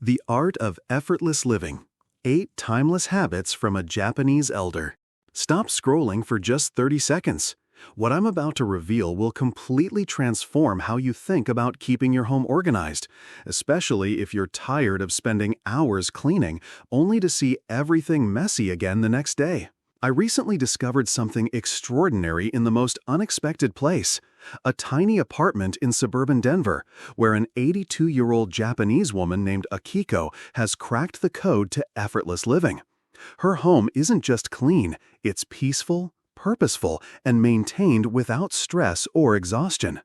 The Art of Effortless Living, 8 Timeless Habits from a Japanese Elder. Stop scrolling for just 30 seconds. What I'm about to reveal will completely transform how you think about keeping your home organized, especially if you're tired of spending hours cleaning only to see everything messy again the next day. I recently discovered something extraordinary in the most unexpected place, a tiny apartment in suburban Denver, where an 82-year-old Japanese woman named Akiko has cracked the code to effortless living. Her home isn't just clean, it's peaceful, purposeful, and maintained without stress or exhaustion.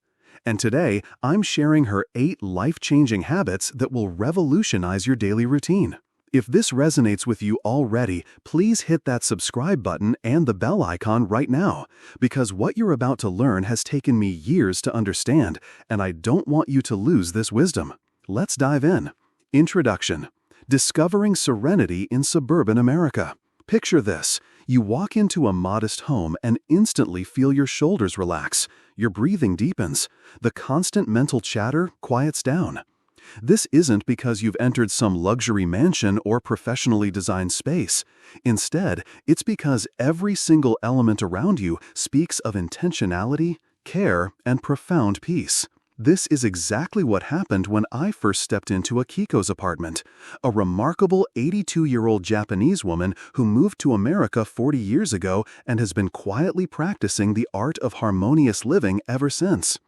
And today, I'm sharing her 8 life-changing habits that will revolutionize your daily routine. If this resonates with you already, please hit that subscribe button and the bell icon right now, because what you're about to learn has taken me years to understand, and I don't want you to lose this wisdom. Let's dive in. Introduction. Discovering serenity in suburban America. Picture this. You walk into a modest home and instantly feel your shoulders relax. Your breathing deepens. The constant mental chatter quiets down. This isn't because you've entered some luxury mansion or professionally designed space. Instead, it's because every single element around you speaks of intentionality, care, and profound peace. This is exactly what happened when I first stepped into Akiko's apartment, a remarkable 82-year-old Japanese woman who moved to America 40 years ago and has been quietly practicing the art of harmonious living ever since.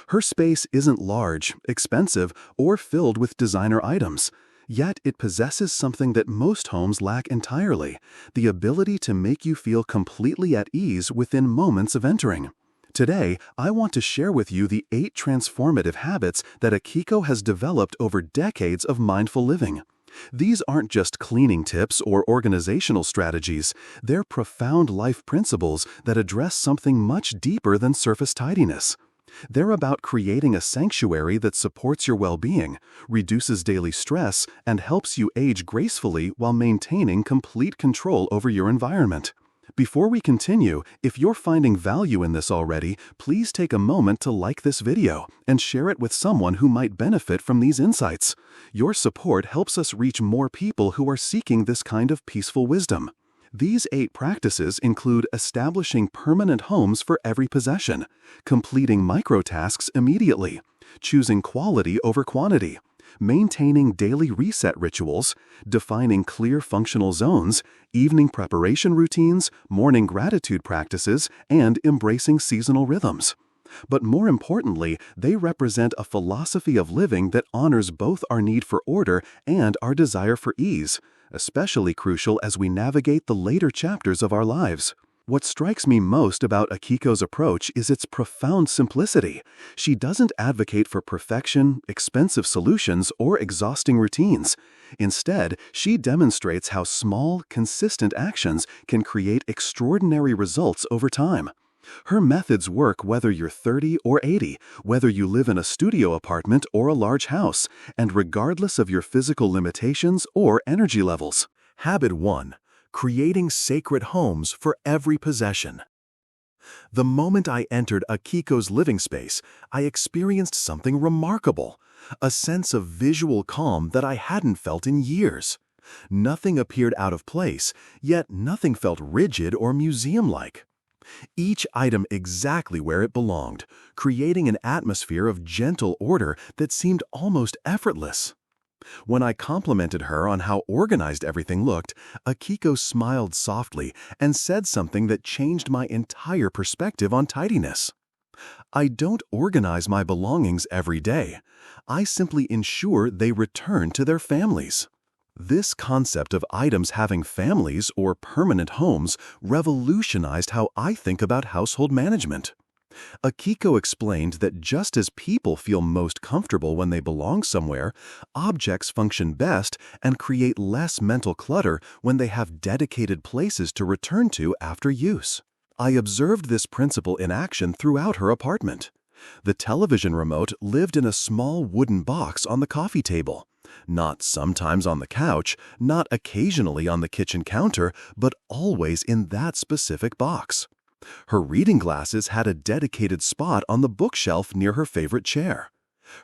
Her space isn't large, expensive, or filled with designer items, yet it possesses something that most homes lack entirely: the ability to make you feel completely at ease within moments of entering. Today, I want to share with you the 8 transformative habits that Akiko has developed over decades of mindful living. These aren't just cleaning tips or organizational strategies, they're profound life principles that address something much deeper than surface tidiness. They're about creating a sanctuary that supports your well-being, reduces daily stress, and helps you age gracefully while maintaining complete control over your environment. Before we continue, if you're finding value in this already, please take a moment to like this video and share it with someone who might benefit from these insights. Your support helps us reach more people who are seeking this kind of peaceful wisdom. These 8 practices include establishing permanent homes for every possession, completing microtasks immediately, choosing quality over quantity, maintaining daily reset rituals, defining clear functional zones, evening preparation routines, morning gratitude practices, and embracing seasonal rhythms. But more importantly, they represent a philosophy of living that honors both our need for order and our desire for ease, especially crucial as we navigate the later chapters of our lives. What strikes me most about Akiko's approach is its profound simplicity. She doesn't advocate for perfection, expensive solutions, or exhausting routines. Instead, she demonstrates how small, consistent actions can create extraordinary results over time. Her methods work whether you're 30 or 80, whether you live in a studio apartment or a large house, and regardless of your physical limitations or energy levels. Habit 1. Creating sacred homes for every possession. The moment I entered Akiko's living space, I experienced something remarkable, a sense of visual calm that I hadn't felt in years. Nothing appeared out of place, yet nothing felt rigid or museum-like. Each item exactly where it belonged, creating an atmosphere of gentle order that seemed almost effortless. When I complimented her on how organized everything looked, Akiko smiled softly and said something that changed my entire perspective on tidiness. I don't organize my belongings every day. I simply ensure they return to their families. This concept of items having families or permanent homes revolutionized how I think about household management. Akiko explained that just as people feel most comfortable when they belong somewhere, objects function best and create less mental clutter when they have dedicated places to return to after use. I observed this principle in action throughout her apartment. The television remote lived in a small wooden box on the coffee table. Not sometimes on the couch, not occasionally on the kitchen counter, but always in that specific box. Her reading glasses had a dedicated spot on the bookshelf near her favorite chair.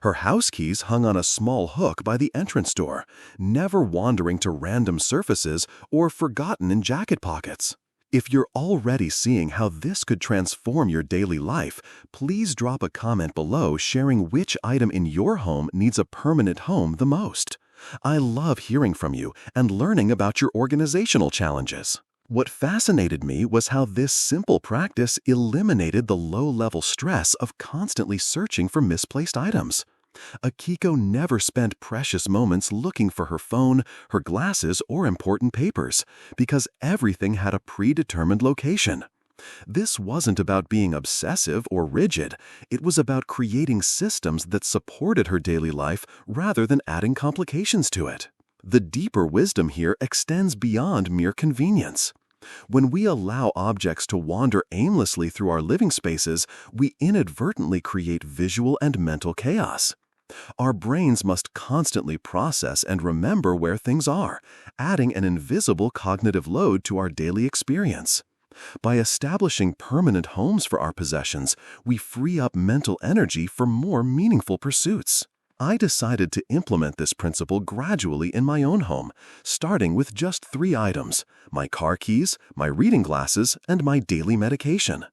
Her house keys hung on a small hook by the entrance door, never wandering to random surfaces or forgotten in jacket pockets. If you're already seeing how this could transform your daily life, please drop a comment below sharing which item in your home needs a permanent home the most. I love hearing from you and learning about your organizational challenges. What fascinated me was how this simple practice eliminated the low-level stress of constantly searching for misplaced items. Akiko never spent precious moments looking for her phone, her glasses, or important papers, because everything had a predetermined location. This wasn't about being obsessive or rigid. It was about creating systems that supported her daily life rather than adding complications to it. The deeper wisdom here extends beyond mere convenience. When we allow objects to wander aimlessly through our living spaces, we inadvertently create visual and mental chaos. Our brains must constantly process and remember where things are, adding an invisible cognitive load to our daily experience. By establishing permanent homes for our possessions, we free up mental energy for more meaningful pursuits. I decided to implement this principle gradually in my own home, starting with just 3 items: my car keys, my reading glasses, and my daily medication.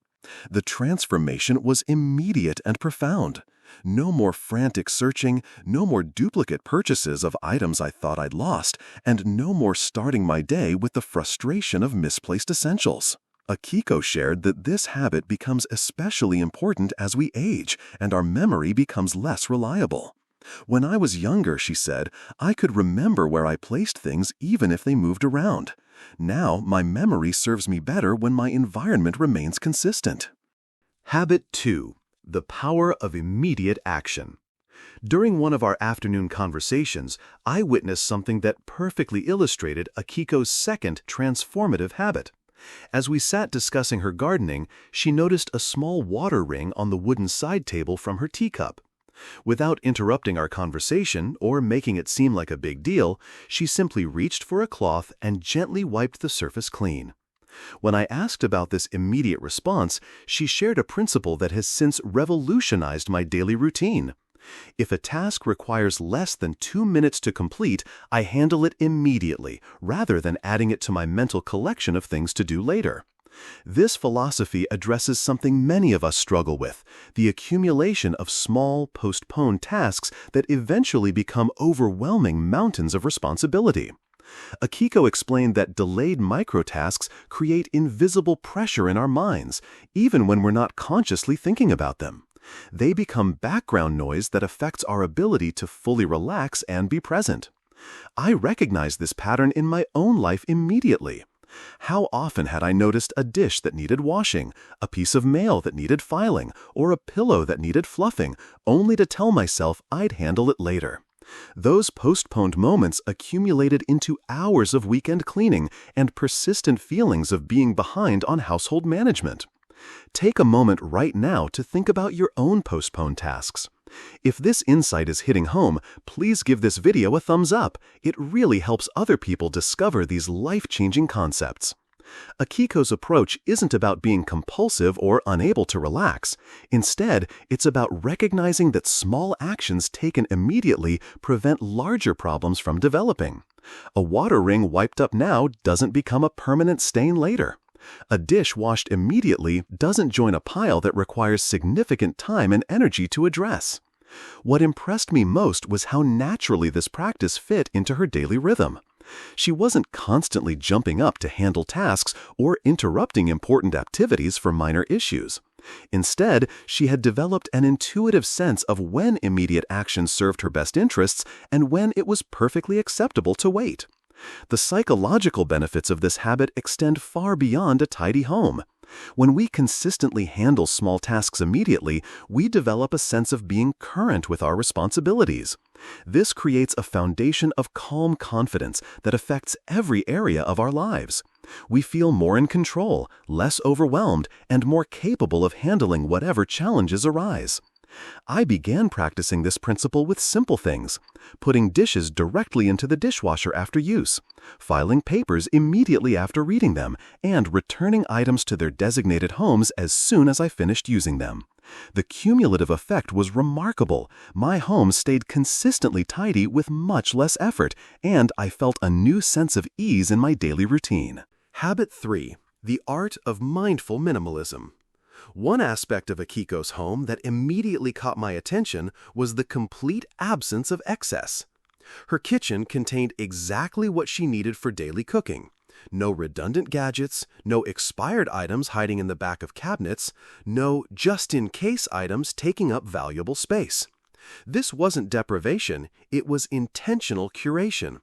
The transformation was immediate and profound. No more frantic searching, no more duplicate purchases of items I thought I'd lost, and no more starting my day with the frustration of misplaced essentials. Akiko shared that this habit becomes especially important as we age and our memory becomes less reliable. When I was younger, she said, I could remember where I placed things even if they moved around. Now, my memory serves me better when my environment remains consistent. Habit 2. The power of immediate action. During one of our afternoon conversations, I witnessed something that perfectly illustrated Akiko's second transformative habit. As we sat discussing her gardening, she noticed a small water ring on the wooden side table from her teacup. Without interrupting our conversation or making it seem like a big deal, she simply reached for a cloth and gently wiped the surface clean. When I asked about this immediate response, she shared a principle that has since revolutionized my daily routine. If a task requires less than 2 minutes to complete, I handle it immediately, rather than adding it to my mental collection of things to do later. This philosophy addresses something many of us struggle with: the accumulation of small, postponed tasks that eventually become overwhelming mountains of responsibility. Akiko explained that delayed microtasks create invisible pressure in our minds, even when we're not consciously thinking about them. They become background noise that affects our ability to fully relax and be present. I recognized this pattern in my own life immediately. How often had I noticed a dish that needed washing, a piece of mail that needed filing, or a pillow that needed fluffing, only to tell myself I'd handle it later. Those postponed moments accumulated into hours of weekend cleaning and persistent feelings of being behind on household management. Take a moment right now to think about your own postponed tasks. If this insight is hitting home, please give this video a thumbs up. It really helps other people discover these life-changing concepts. Akiko's approach isn't about being compulsive or unable to relax. Instead, it's about recognizing that small actions taken immediately prevent larger problems from developing. A water ring wiped up now doesn't become a permanent stain later. A dish washed immediately doesn't join a pile that requires significant time and energy to address. What impressed me most was how naturally this practice fit into her daily rhythm. She wasn't constantly jumping up to handle tasks or interrupting important activities for minor issues. Instead, she had developed an intuitive sense of when immediate action served her best interests and when it was perfectly acceptable to wait. The psychological benefits of this habit extend far beyond a tidy home. When we consistently handle small tasks immediately, we develop a sense of being current with our responsibilities. This creates a foundation of calm confidence that affects every area of our lives. We feel more in control, less overwhelmed, and more capable of handling whatever challenges arise. I began practicing this principle with simple things: putting dishes directly into the dishwasher after use, filing papers immediately after reading them, and returning items to their designated homes as soon as I finished using them. The cumulative effect was remarkable. My home stayed consistently tidy with much less effort, and I felt a new sense of ease in my daily routine. Habit 3. The art of mindful minimalism. One aspect of Akiko's home that immediately caught my attention was the complete absence of excess. Her kitchen contained exactly what she needed for daily cooking. No redundant gadgets, no expired items hiding in the back of cabinets, no just-in-case items taking up valuable space. This wasn't deprivation, it was intentional curation.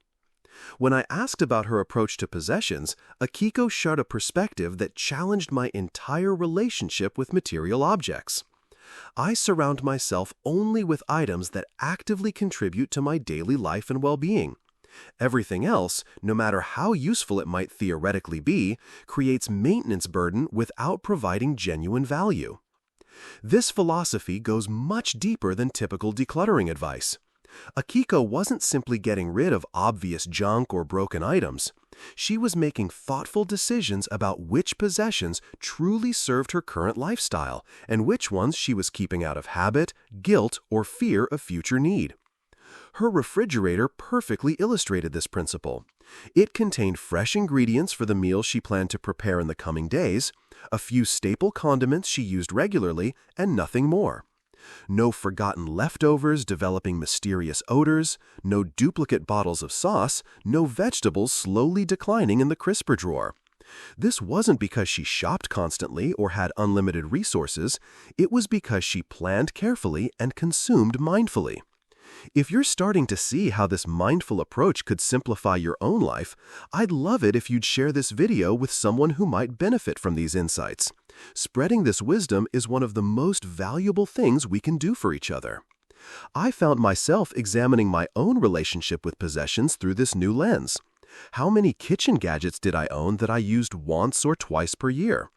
When I asked about her approach to possessions, Akiko shared a perspective that challenged my entire relationship with material objects. I surround myself only with items that actively contribute to my daily life and well-being. Everything else, no matter how useful it might theoretically be, creates maintenance burden without providing genuine value. This philosophy goes much deeper than typical decluttering advice. Akiko wasn't simply getting rid of obvious junk or broken items. She was making thoughtful decisions about which possessions truly served her current lifestyle and which ones she was keeping out of habit, guilt, or fear of future need. Her refrigerator perfectly illustrated this principle. It contained fresh ingredients for the meals she planned to prepare in the coming days, a few staple condiments she used regularly, and nothing more. No forgotten leftovers developing mysterious odors, no duplicate bottles of sauce, no vegetables slowly declining in the crisper drawer. This wasn't because she shopped constantly or had unlimited resources, it was because she planned carefully and consumed mindfully. If you're starting to see how this mindful approach could simplify your own life, I'd love it if you'd share this video with someone who might benefit from these insights. Spreading this wisdom is one of the most valuable things we can do for each other. I found myself examining my own relationship with possessions through this new lens. How many kitchen gadgets did I own that I used once or twice per year?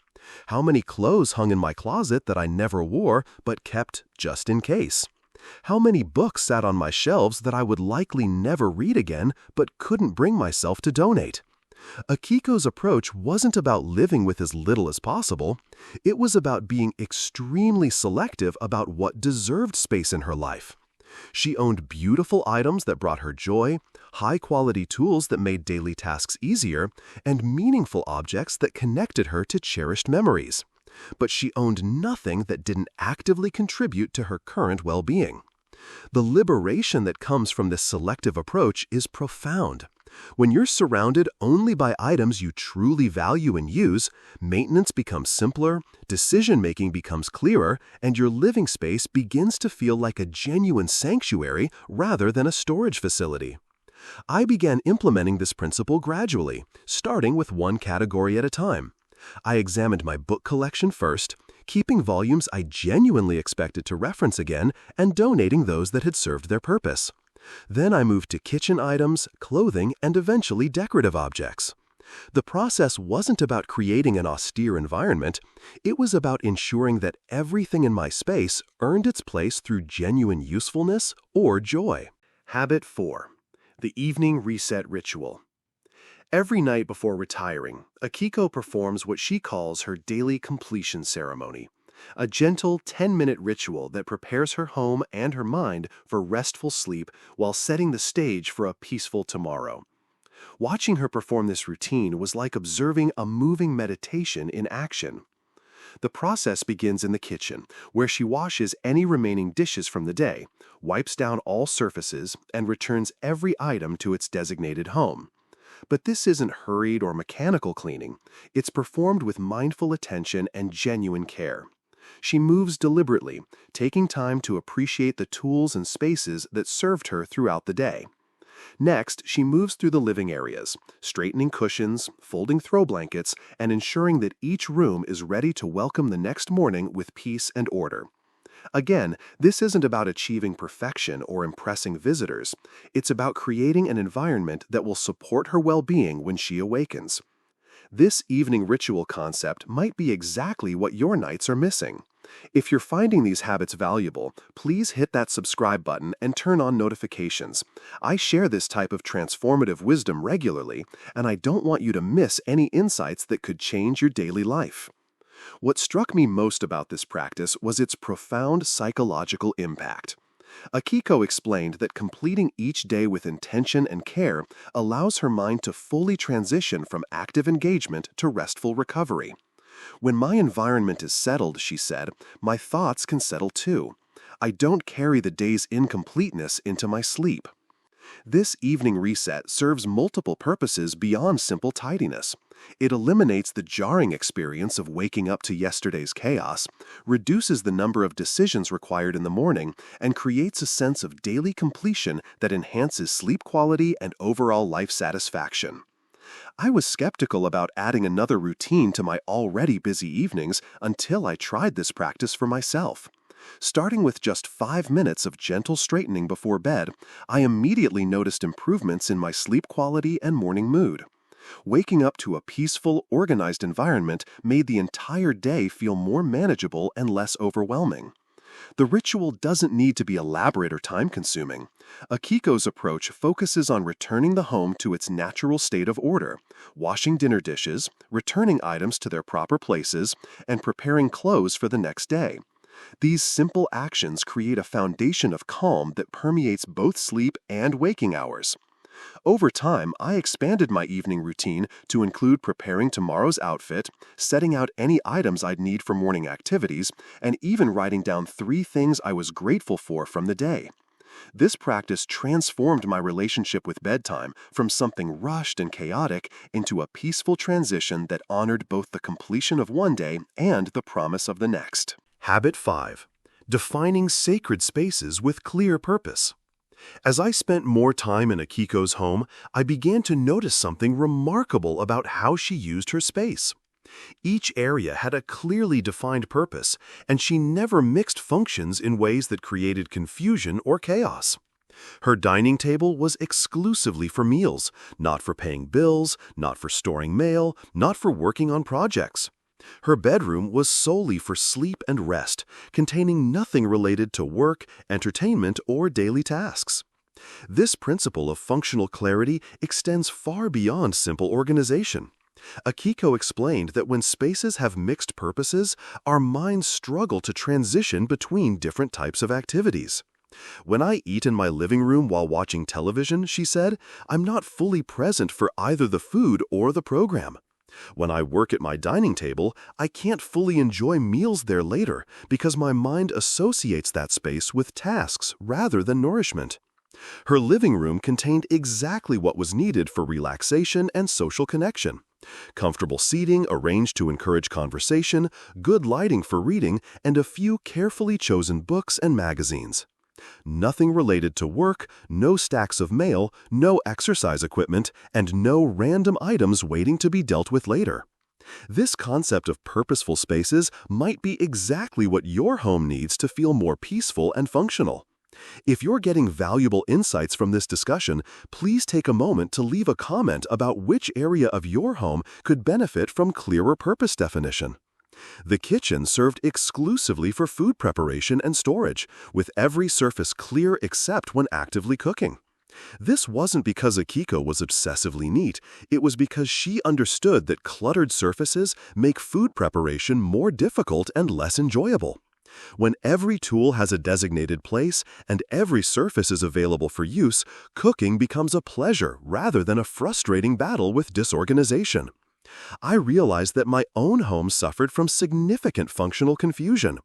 How many clothes hung in my closet that I never wore but kept just in case? How many books sat on my shelves that I would likely never read again but couldn't bring myself to donate? Akiko's approach wasn't about living with as little as possible. It was about being extremely selective about what deserved space in her life. She owned beautiful items that brought her joy, high-quality tools that made daily tasks easier, and meaningful objects that connected her to cherished memories. But she owned nothing that didn't actively contribute to her current well-being. The liberation that comes from this selective approach is profound. When you're surrounded only by items you truly value and use, maintenance becomes simpler, decision-making becomes clearer, and your living space begins to feel like a genuine sanctuary rather than a storage facility. I began implementing this principle gradually, starting with one category at a time. I examined my book collection first, keeping volumes I genuinely expected to reference again and donating those that had served their purpose. Then I moved to kitchen items, clothing, and eventually decorative objects. The process wasn't about creating an austere environment, it was about ensuring that everything in my space earned its place through genuine usefulness or joy. Habit 4. The Evening Reset Ritual. Every night before retiring, Akiko performs what she calls her daily completion ceremony, a gentle 10-minute ritual that prepares her home and her mind for restful sleep while setting the stage for a peaceful tomorrow. Watching her perform this routine was like observing a moving meditation in action. The process begins in the kitchen, where she washes any remaining dishes from the day, wipes down all surfaces, and returns every item to its designated home. But this isn't hurried or mechanical cleaning. It's performed with mindful attention and genuine care. She moves deliberately, taking time to appreciate the tools and spaces that served her throughout the day. Next, she moves through the living areas, straightening cushions, folding throw blankets, and ensuring that each room is ready to welcome the next morning with peace and order. Again, this isn't about achieving perfection or impressing visitors. It's about creating an environment that will support her well-being when she awakens. This evening ritual concept might be exactly what your nights are missing. If you're finding these habits valuable, please hit that subscribe button and turn on notifications. I share this type of transformative wisdom regularly, and I don't want you to miss any insights that could change your daily life. What struck me most about this practice was its profound psychological impact. Akiko explained that completing each day with intention and care allows her mind to fully transition from active engagement to restful recovery. When my environment is settled, she said, my thoughts can settle too. I don't carry the day's incompleteness into my sleep. This evening reset serves multiple purposes beyond simple tidiness. It eliminates the jarring experience of waking up to yesterday's chaos, reduces the number of decisions required in the morning, and creates a sense of daily completion that enhances sleep quality and overall life satisfaction. I was skeptical about adding another routine to my already busy evenings until I tried this practice for myself. Starting with just 5 minutes of gentle straightening before bed, I immediately noticed improvements in my sleep quality and morning mood. Waking up to a peaceful, organized environment made the entire day feel more manageable and less overwhelming. The ritual doesn't need to be elaborate or time-consuming. Akiko's approach focuses on returning the home to its natural state of order, washing dinner dishes, returning items to their proper places, and preparing clothes for the next day. These simple actions create a foundation of calm that permeates both sleep and waking hours. Over time, I expanded my evening routine to include preparing tomorrow's outfit, setting out any items I'd need for morning activities, and even writing down 3 things I was grateful for from the day. This practice transformed my relationship with bedtime from something rushed and chaotic into a peaceful transition that honored both the completion of one day and the promise of the next. Habit 5. Defining sacred spaces with clear purpose. As I spent more time in Akiko's home, I began to notice something remarkable about how she used her space. Each area had a clearly defined purpose, and she never mixed functions in ways that created confusion or chaos. Her dining table was exclusively for meals, not for paying bills, not for storing mail, not for working on projects. Her bedroom was solely for sleep and rest, containing nothing related to work, entertainment, or daily tasks. This principle of functional clarity extends far beyond simple organization. Akiko explained that when spaces have mixed purposes, our minds struggle to transition between different types of activities. When I eat in my living room while watching television, she said, I'm not fully present for either the food or the program. When I work at my dining table, I can't fully enjoy meals there later because my mind associates that space with tasks rather than nourishment. Her living room contained exactly what was needed for relaxation and social connection. Comfortable seating arranged to encourage conversation, good lighting for reading, and a few carefully chosen books and magazines. Nothing related to work, no stacks of mail, no exercise equipment, and no random items waiting to be dealt with later. This concept of purposeful spaces might be exactly what your home needs to feel more peaceful and functional. If you're getting valuable insights from this discussion, please take a moment to leave a comment about which area of your home could benefit from clearer purpose definition. The kitchen served exclusively for food preparation and storage, with every surface clear except when actively cooking. This wasn't because Akiko was obsessively neat, it was because she understood that cluttered surfaces make food preparation more difficult and less enjoyable. When every tool has a designated place and every surface is available for use, cooking becomes a pleasure rather than a frustrating battle with disorganization. I realized that my own home suffered from significant functional confusion.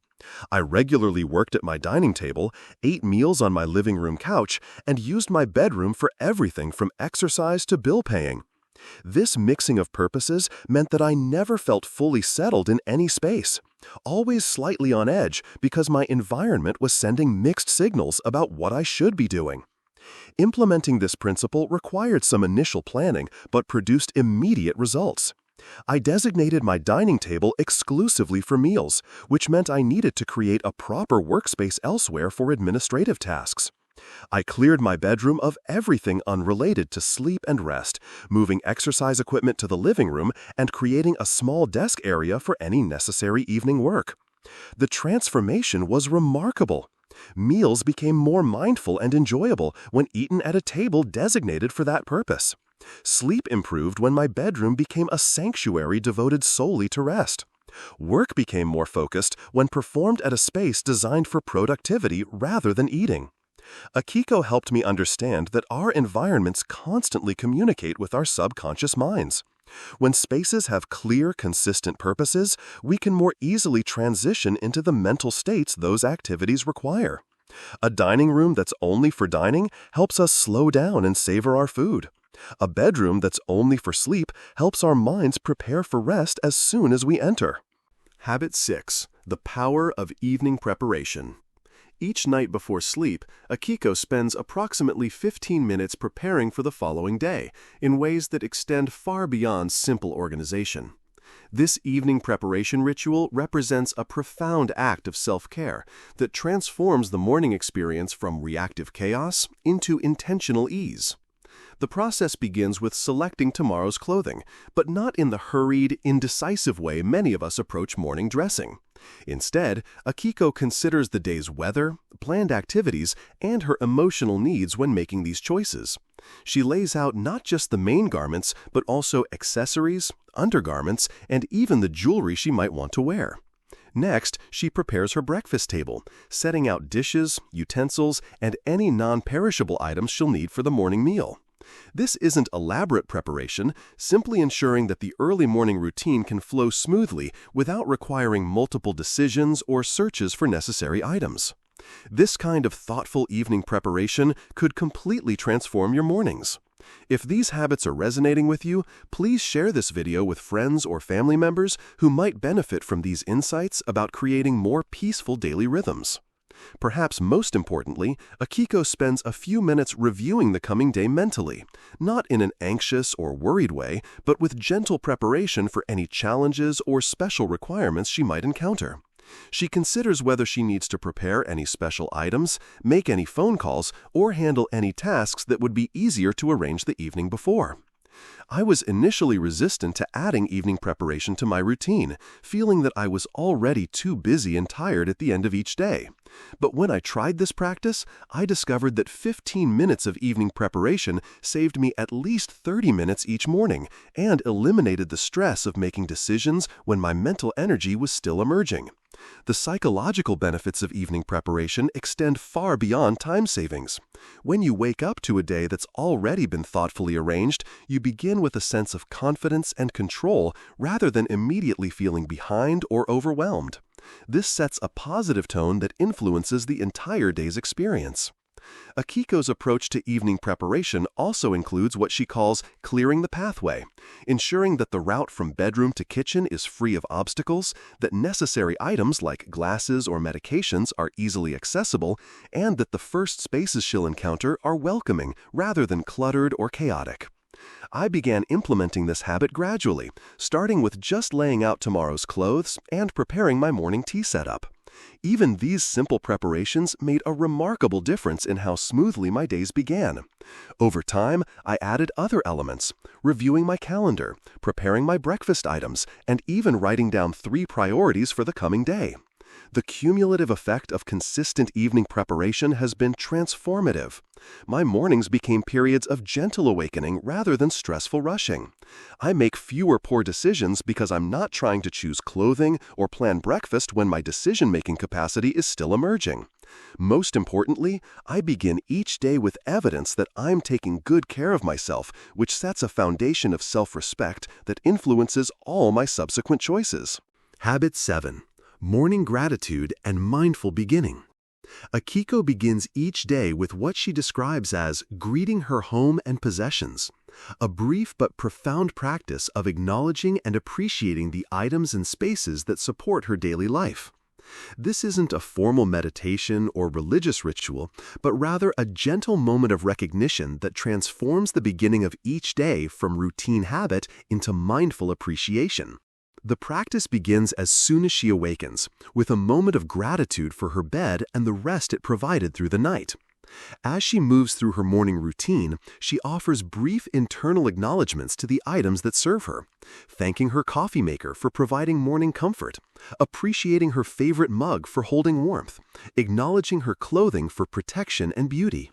I regularly worked at my dining table, ate meals on my living room couch, and used my bedroom for everything from exercise to bill paying. This mixing of purposes meant that I never felt fully settled in any space, always slightly on edge because my environment was sending mixed signals about what I should be doing. Implementing this principle required some initial planning but produced immediate results. I designated my dining table exclusively for meals, which meant I needed to create a proper workspace elsewhere for administrative tasks. I cleared my bedroom of everything unrelated to sleep and rest, moving exercise equipment to the living room and creating a small desk area for any necessary evening work. The transformation was remarkable. Meals became more mindful and enjoyable when eaten at a table designated for that purpose. Sleep improved when my bedroom became a sanctuary devoted solely to rest. Work became more focused when performed at a space designed for productivity rather than eating. Akiko helped me understand that our environments constantly communicate with our subconscious minds. When spaces have clear, consistent purposes, we can more easily transition into the mental states those activities require. A dining room that's only for dining helps us slow down and savor our food. A bedroom that's only for sleep helps our minds prepare for rest as soon as we enter. Habit 6. The power of evening preparation. Each night before sleep, Akiko spends approximately 15 minutes preparing for the following day in ways that extend far beyond simple organization. This evening preparation ritual represents a profound act of self-care that transforms the morning experience from reactive chaos into intentional ease. The process begins with selecting tomorrow's clothing, but not in the hurried, indecisive way many of us approach morning dressing. Instead, Akiko considers the day's weather, planned activities, and her emotional needs when making these choices. She lays out not just the main garments, but also accessories, undergarments, and even the jewelry she might want to wear. Next, she prepares her breakfast table, setting out dishes, utensils, and any non-perishable items she'll need for the morning meal. This isn't elaborate preparation, simply ensuring that the early morning routine can flow smoothly without requiring multiple decisions or searches for necessary items. This kind of thoughtful evening preparation could completely transform your mornings. If these habits are resonating with you, please share this video with friends or family members who might benefit from these insights about creating more peaceful daily rhythms. Perhaps most importantly, Akiko spends a few minutes reviewing the coming day mentally, not in an anxious or worried way, but with gentle preparation for any challenges or special requirements she might encounter. She considers whether she needs to prepare any special items, make any phone calls, or handle any tasks that would be easier to arrange the evening before. I was initially resistant to adding evening preparation to my routine, feeling that I was already too busy and tired at the end of each day. But when I tried this practice, I discovered that 15 minutes of evening preparation saved me at least 30 minutes each morning and eliminated the stress of making decisions when my mental energy was still emerging. The psychological benefits of evening preparation extend far beyond time savings. When you wake up to a day that's already been thoughtfully arranged, you begin with a sense of confidence and control rather than immediately feeling behind or overwhelmed. This sets a positive tone that influences the entire day's experience. Akiko's approach to evening preparation also includes what she calls clearing the pathway, ensuring that the route from bedroom to kitchen is free of obstacles, that necessary items like glasses or medications are easily accessible, and that the first spaces she'll encounter are welcoming rather than cluttered or chaotic. I began implementing this habit gradually, starting with just laying out tomorrow's clothes and preparing my morning tea setup. Even these simple preparations made a remarkable difference in how smoothly my days began. Over time, I added other elements, reviewing my calendar, preparing my breakfast items, and even writing down 3 priorities for the coming day. The cumulative effect of consistent evening preparation has been transformative. My mornings became periods of gentle awakening rather than stressful rushing. I make fewer poor decisions because I'm not trying to choose clothing or plan breakfast when my decision-making capacity is still emerging. Most importantly, I begin each day with evidence that I'm taking good care of myself, which sets a foundation of self-respect that influences all my subsequent choices. Habit 7. Morning gratitude and mindful beginning. Akiko begins each day with what she describes as greeting her home and possessions, a brief but profound practice of acknowledging and appreciating the items and spaces that support her daily life. This isn't a formal meditation or religious ritual, but rather a gentle moment of recognition that transforms the beginning of each day from routine habit into mindful appreciation. The practice begins as soon as she awakens, with a moment of gratitude for her bed and the rest it provided through the night. As she moves through her morning routine, she offers brief internal acknowledgments to the items that serve her, thanking her coffee maker for providing morning comfort, appreciating her favorite mug for holding warmth, acknowledging her clothing for protection and beauty.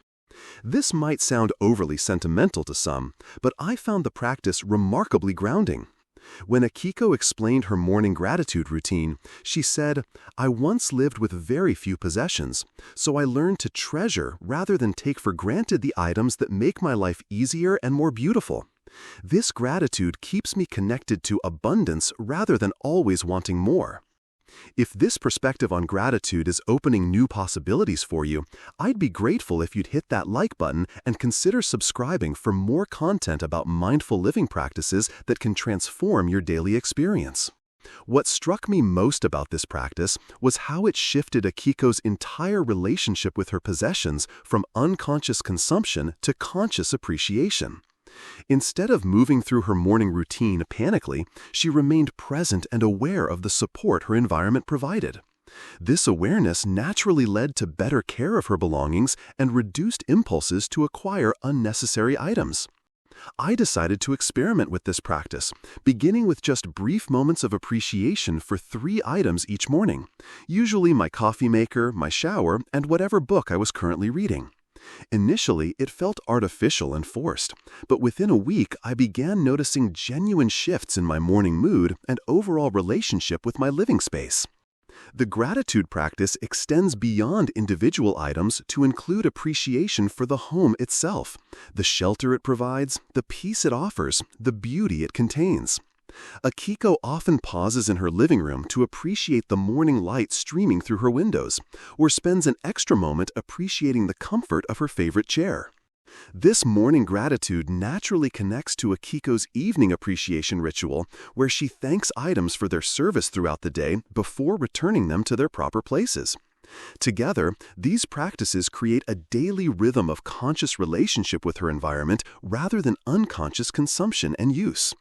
This might sound overly sentimental to some, but I found the practice remarkably grounding. When Akiko explained her morning gratitude routine, she said, "I once lived with very few possessions, so I learned to treasure rather than take for granted the items that make my life easier and more beautiful. This gratitude keeps me connected to abundance rather than always wanting more." If this perspective on gratitude is opening new possibilities for you, I'd be grateful if you'd hit that like button and consider subscribing for more content about mindful living practices that can transform your daily experience. What struck me most about this practice was how it shifted Akiko's entire relationship with her possessions from unconscious consumption to conscious appreciation. Instead of moving through her morning routine panically, she remained present and aware of the support her environment provided. This awareness naturally led to better care of her belongings and reduced impulses to acquire unnecessary items. I decided to experiment with this practice, beginning with just brief moments of appreciation for 3 items each morning, usually my coffee maker, my shower, and whatever book I was currently reading. Initially, it felt artificial and forced, but within a week I began noticing genuine shifts in my morning mood and overall relationship with my living space. The gratitude practice extends beyond individual items to include appreciation for the home itself, the shelter it provides, the peace it offers, the beauty it contains. Akiko often pauses in her living room to appreciate the morning light streaming through her windows, or spends an extra moment appreciating the comfort of her favorite chair. This morning gratitude naturally connects to Akiko's evening appreciation ritual, where she thanks items for their service throughout the day before returning them to their proper places. Together, these practices create a daily rhythm of conscious relationship with her environment rather than unconscious consumption and use.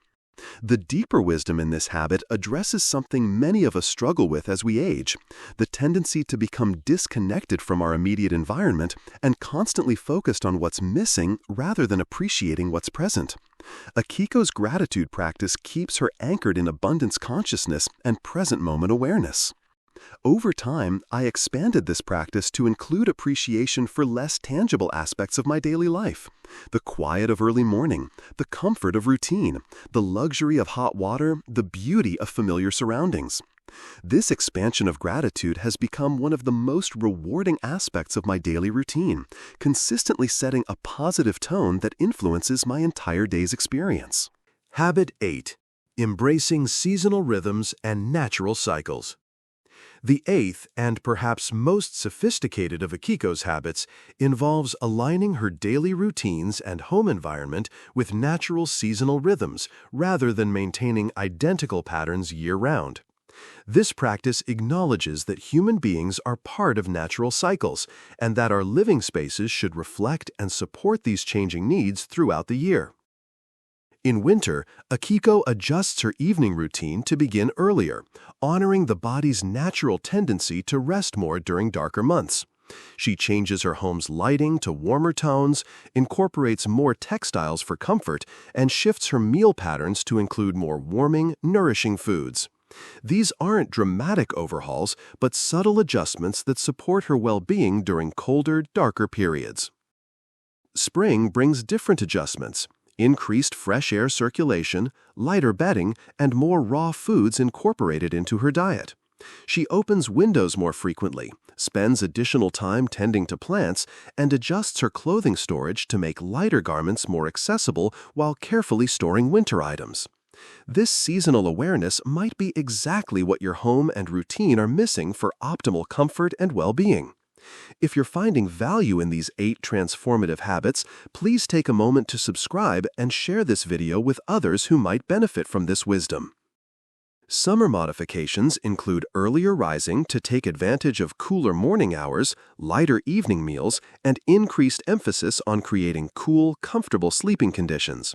The deeper wisdom in this habit addresses something many of us struggle with as we age: the tendency to become disconnected from our immediate environment and constantly focused on what's missing rather than appreciating what's present. Akiko's gratitude practice keeps her anchored in abundance consciousness and present moment awareness. Over time, I expanded this practice to include appreciation for less tangible aspects of my daily life: the quiet of early morning, the comfort of routine, the luxury of hot water, the beauty of familiar surroundings. This expansion of gratitude has become one of the most rewarding aspects of my daily routine, consistently setting a positive tone that influences my entire day's experience. Habit 8. Embracing seasonal rhythms and natural cycles. The 8th and perhaps most sophisticated of Akiko's habits involves aligning her daily routines and home environment with natural seasonal rhythms rather than maintaining identical patterns year-round. This practice acknowledges that human beings are part of natural cycles and that our living spaces should reflect and support these changing needs throughout the year. In winter, Akiko adjusts her evening routine to begin earlier, honoring the body's natural tendency to rest more during darker months. She changes her home's lighting to warmer tones, incorporates more textiles for comfort, and shifts her meal patterns to include more warming, nourishing foods. These aren't dramatic overhauls, but subtle adjustments that support her well-being during colder, darker periods. Spring brings different adjustments: increased fresh air circulation, lighter bedding, and more raw foods incorporated into her diet. She opens windows more frequently, spends additional time tending to plants, and adjusts her clothing storage to make lighter garments more accessible while carefully storing winter items. This seasonal awareness might be exactly what your home and routine are missing for optimal comfort and well-being. If you're finding value in these 8 transformative habits, please take a moment to subscribe and share this video with others who might benefit from this wisdom. Summer modifications include earlier rising to take advantage of cooler morning hours, lighter evening meals, and increased emphasis on creating cool, comfortable sleeping conditions.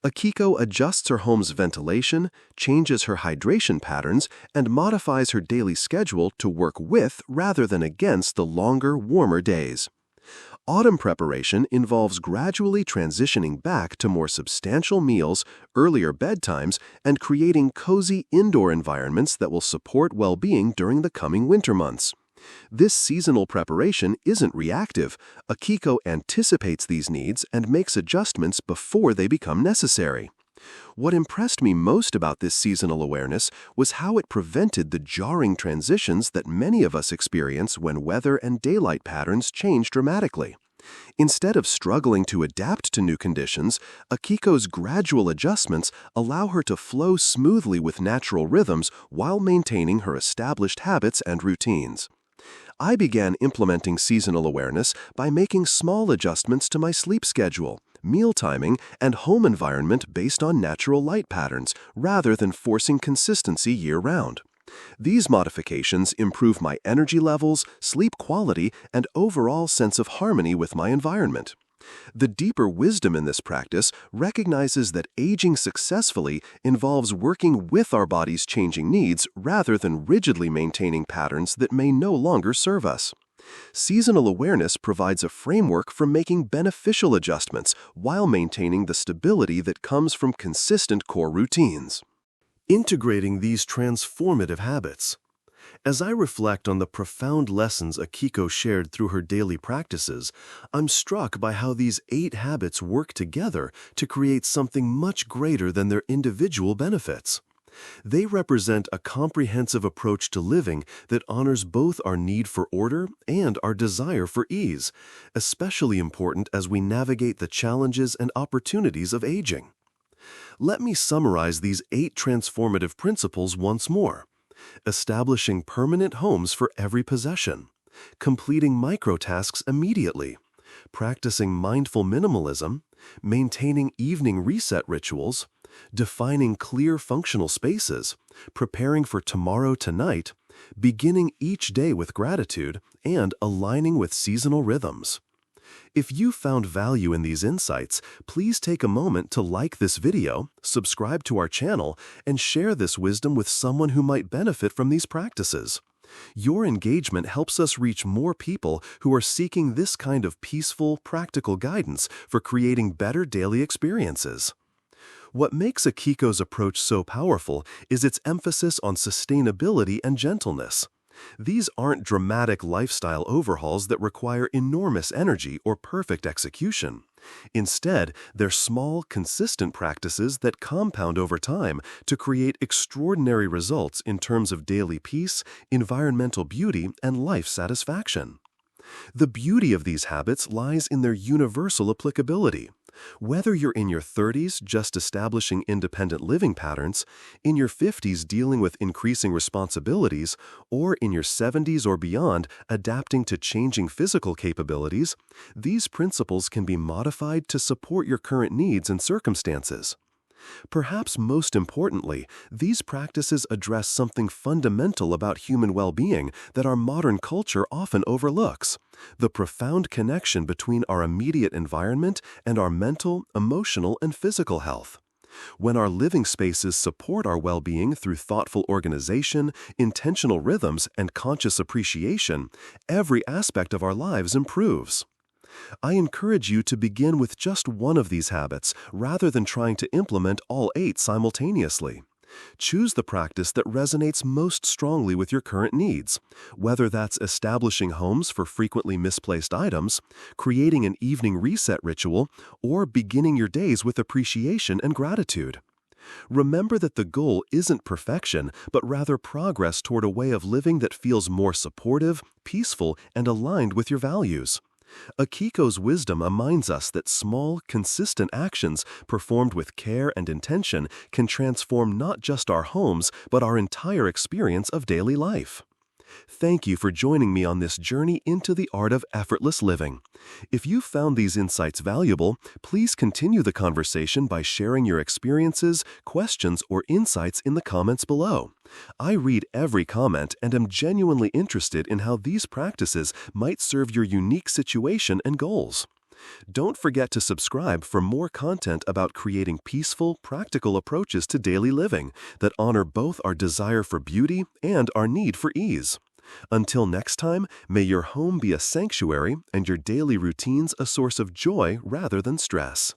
Akiko adjusts her home's ventilation, changes her hydration patterns, and modifies her daily schedule to work with rather than against the longer, warmer days. Autumn preparation involves gradually transitioning back to more substantial meals, earlier bedtimes, and creating cozy indoor environments that will support well-being during the coming winter months. This seasonal preparation isn't reactive. Akiko anticipates these needs and makes adjustments before they become necessary. What impressed me most about this seasonal awareness was how it prevented the jarring transitions that many of us experience when weather and daylight patterns change dramatically. Instead of struggling to adapt to new conditions, Akiko's gradual adjustments allow her to flow smoothly with natural rhythms while maintaining her established habits and routines. I began implementing seasonal awareness by making small adjustments to my sleep schedule, meal timing, and home environment based on natural light patterns, rather than forcing consistency year-round. These modifications improve my energy levels, sleep quality, and overall sense of harmony with my environment. The deeper wisdom in this practice recognizes that aging successfully involves working with our body's changing needs rather than rigidly maintaining patterns that may no longer serve us. Seasonal awareness provides a framework for making beneficial adjustments while maintaining the stability that comes from consistent core routines. Integrating these transformative habits. As I reflect on the profound lessons Akiko shared through her daily practices, I'm struck by how these 8 habits work together to create something much greater than their individual benefits. They represent a comprehensive approach to living that honors both our need for order and our desire for ease, especially important as we navigate the challenges and opportunities of aging. Let me summarize these 8 transformative principles once more. Establishing permanent homes for every possession, completing microtasks immediately, practicing mindful minimalism, maintaining evening reset rituals, defining clear functional spaces, preparing for tomorrow tonight, beginning each day with gratitude, and aligning with seasonal rhythms. If you found value in these insights, please take a moment to like this video, subscribe to our channel, and share this wisdom with someone who might benefit from these practices. Your engagement helps us reach more people who are seeking this kind of peaceful, practical guidance for creating better daily experiences. What makes Akiko's approach so powerful is its emphasis on sustainability and gentleness. These aren't dramatic lifestyle overhauls that require enormous energy or perfect execution. Instead, they're small, consistent practices that compound over time to create extraordinary results in terms of daily peace, environmental beauty, and life satisfaction. The beauty of these habits lies in their universal applicability. Whether you're in your 30s just establishing independent living patterns, in your 50s dealing with increasing responsibilities, or in your 70s or beyond adapting to changing physical capabilities, these principles can be modified to support your current needs and circumstances. Perhaps most importantly, these practices address something fundamental about human well-being that our modern culture often overlooks: the profound connection between our immediate environment and our mental, emotional, and physical health. When our living spaces support our well-being through thoughtful organization, intentional rhythms, and conscious appreciation, every aspect of our lives improves. I encourage you to begin with just one of these habits rather than trying to implement all 8 simultaneously. Choose the practice that resonates most strongly with your current needs, whether that's establishing homes for frequently misplaced items, creating an evening reset ritual, or beginning your days with appreciation and gratitude. Remember that the goal isn't perfection, but rather progress toward a way of living that feels more supportive, peaceful, and aligned with your values. Akiko's wisdom reminds us that small, consistent actions performed with care and intention can transform not just our homes, but our entire experience of daily life. Thank you for joining me on this journey into the art of effortless living. If you found these insights valuable, please continue the conversation by sharing your experiences, questions, or insights in the comments below. I read every comment and am genuinely interested in how these practices might serve your unique situation and goals. Don't forget to subscribe for more content about creating peaceful, practical approaches to daily living that honor both our desire for beauty and our need for ease. Until next time, may your home be a sanctuary and your daily routines a source of joy rather than stress.